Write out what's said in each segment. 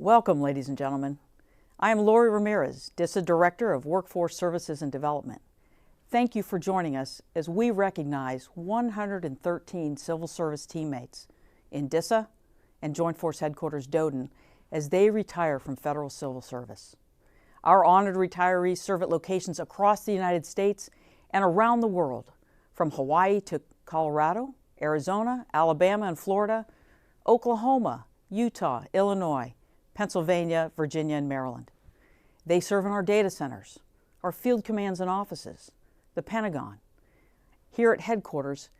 Welcome, ladies and gentlemen. I am Lori Ramirez, DISA Director of Workforce Services and Development. Thank you for joining us as we recognize 113 civil service teammates in DISA and Joint Force Headquarters DODIN as they retire from federal civil service. Our honored retirees serve at locations across the United States and around the world, from Hawaii to Colorado, Arizona, Alabama and Florida, Oklahoma, Utah, Illinois, Pennsylvania, Virginia, and Maryland. They serve in our data centers, our field commands and offices, the Pentagon, here at headquarters,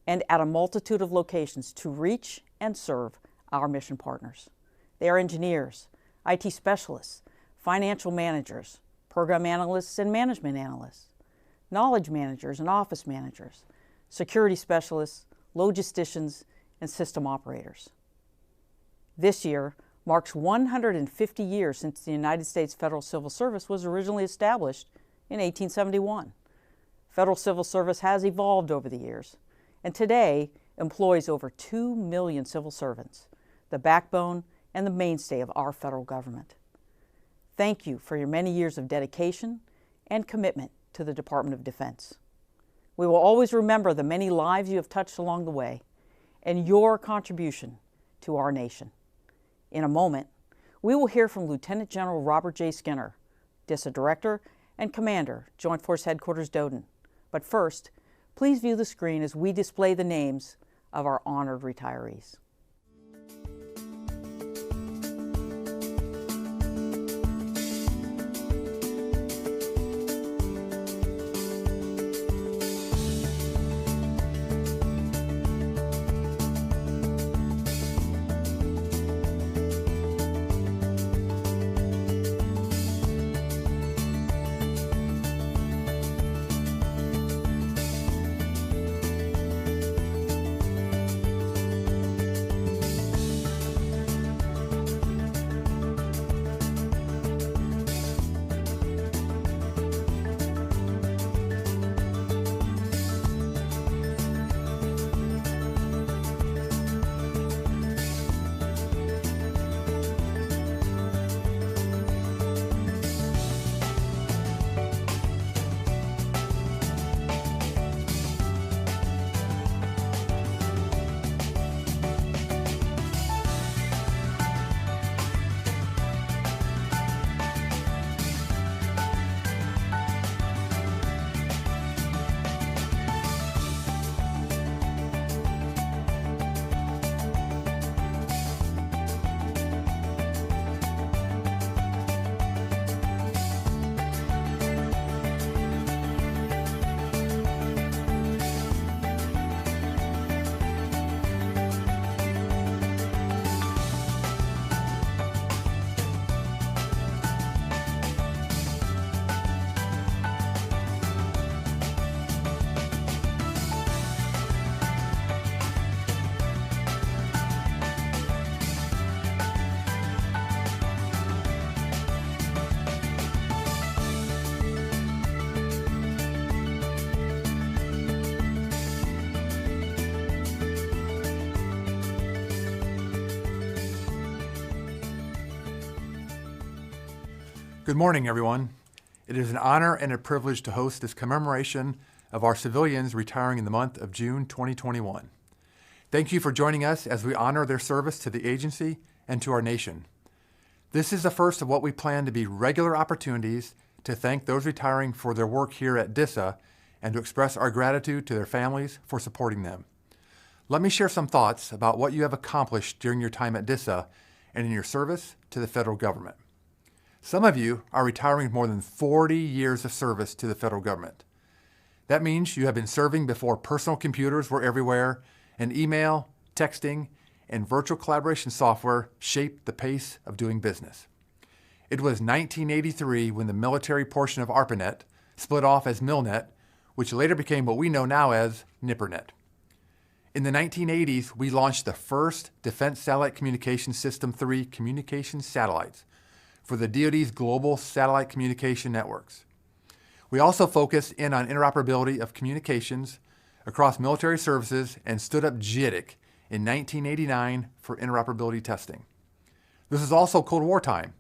and at a multitude of locations to reach and serve our mission partners. They are engineers, IT specialists, financial managers, program analysts and management analysts, knowledge managers and office managers, security specialists, logisticians, and system operators. This year marks 150 years since the United States Federal Civil Service was originally established in 1871. Federal Civil Service has evolved over the years, and today employs over 2 million civil servants, the backbone and the mainstay of our federal government. Thank you for your many years of dedication and commitment to the Department of Defense. We will always remember the many lives you have touched along the way and your contribution to our nation. In a moment, we will hear from Lieutenant General Robert J. Skinner, DISA Director and Commander, Joint Force Headquarters DODIN. But first, please view the screen as we display the names of our honored retirees. Good morning, everyone. It is an honor and a privilege to host this commemoration of our civilians retiring in the month of June 2021. Thank you for joining us as we honor their service to the agency and to our nation. This is the first of what we plan to be regular opportunities to thank those retiring for their work here at DISA and to express our gratitude to their families for supporting them. Let me share some thoughts about what you have accomplished during your time at DISA and in your service to the federal government. Some of you are retiring with more than 40 years of service to the federal government. That means you have been serving before personal computers were everywhere, and email, texting, and virtual collaboration software shaped the pace of doing business. It was 1983 when the military portion of ARPANET split off as MILNET, which later became what we know now as NIPRNet. In the 1980s, we launched the first Defense Satellite Communication System 3 communication satellites for the DoD's global satellite communication networks. We also focused in on interoperability of communications across military services and stood up JITIC in 1989 for interoperability testing. This is also Cold War time,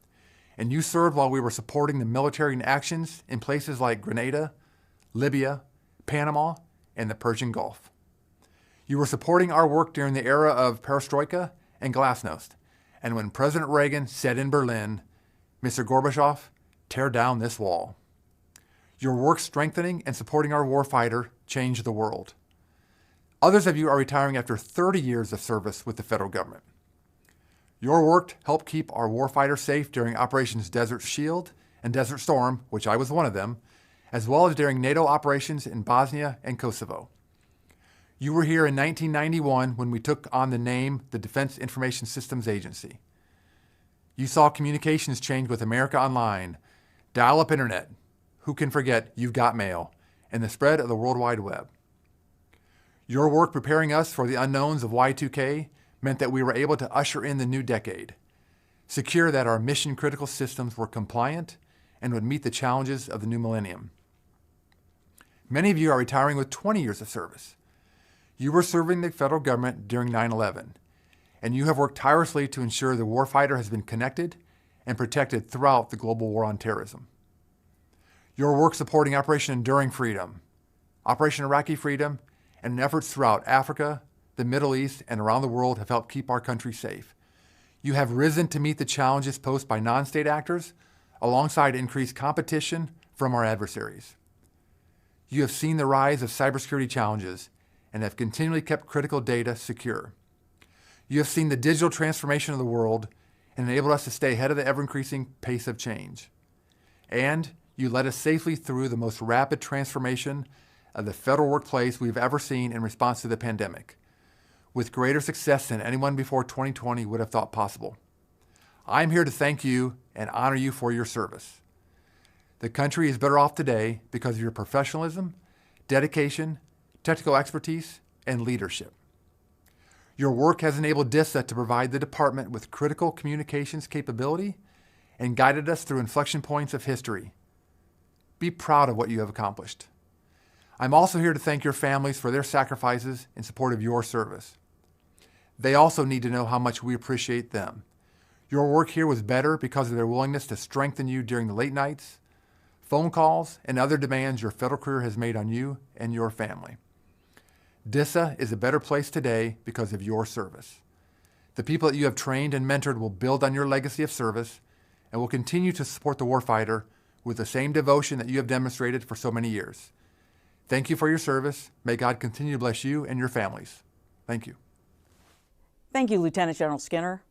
and you served while we were supporting the military in actions in places like Grenada, Libya, Panama, and the Persian Gulf. You were supporting our work during the era of perestroika and glasnost, and when President Reagan said in Berlin, "Mr. Gorbachev, tear down this wall." Your work strengthening and supporting our warfighter changed the world. Others of you are retiring after 30 years of service with the federal government. Your work helped keep our warfighter safe during Operations Desert Shield and Desert Storm, which I was one of them, as well as during NATO operations in Bosnia and Kosovo. You were here in 1991 when we took on the name the Defense Information Systems Agency. You saw communications change with America Online, dial-up internet, who can forget You've Got Mail, and the spread of the World Wide Web. Your work preparing us for the unknowns of Y2K meant that we were able to usher in the new decade, secure that our mission-critical systems were compliant and would meet the challenges of the new millennium. Many of you are retiring with 20 years of service. You were serving the federal government during 9/11, and you have worked tirelessly to ensure the warfighter has been connected and protected throughout the global war on terrorism. Your work supporting Operation Enduring Freedom, Operation Iraqi Freedom, and efforts throughout Africa, the Middle East, and around the world have helped keep our country safe. You have risen to meet the challenges posed by non-state actors alongside increased competition from our adversaries. You have seen the rise of cybersecurity challenges and have continually kept critical data secure. You have seen the digital transformation of the world and enabled us to stay ahead of the ever-increasing pace of change. And you led us safely through the most rapid transformation of the federal workplace we've ever seen in response to the pandemic, with greater success than anyone before 2020 would have thought possible. I'm here to thank you and honor you for your service. The country is better off today because of your professionalism, dedication, technical expertise, and leadership. Your work has enabled DISA to provide the department with critical communications capability and guided us through inflection points of history. Be proud of what you have accomplished. I'm also here to thank your families for their sacrifices in support of your service. They also need to know how much we appreciate them. Your work here was better because of their willingness to strengthen you during the late nights, phone calls, and other demands your federal career has made on you and your family. DISA is a better place today because of your service. The people that you have trained and mentored will build on your legacy of service and will continue to support the warfighter with the same devotion that you have demonstrated for so many years. Thank you for your service. May God continue to bless you and your families. Thank you. Thank you, Lieutenant General Skinner.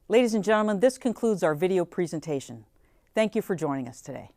Ladies and gentlemen, this concludes our video presentation. Thank you for joining us today.